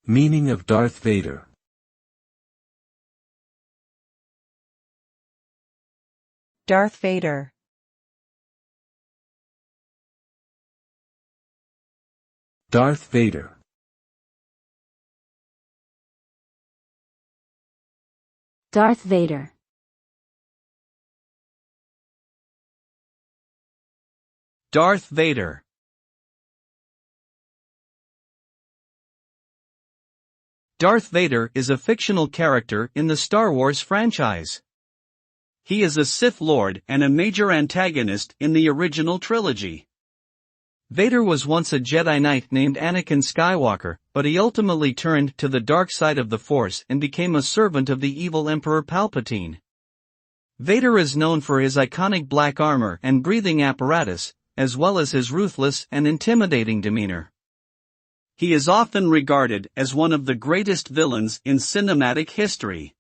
Meaning of Darth Vader. Darth Vader. Darth Vader. Darth Vader. Darth Vader. Darth Vader is a fictional character in the Star Wars franchise. He is a Sith Lord and a major antagonist in the original trilogy. Vader was once a Jedi Knight named Anakin Skywalker, but he ultimately turned to the dark side of the Force and became a servant of the evil Emperor Palpatine. Vader is known for his iconic black armor and breathing apparatus, as well as his ruthless and intimidating demeanor. He is often regarded as one of the greatest villains in cinematic history.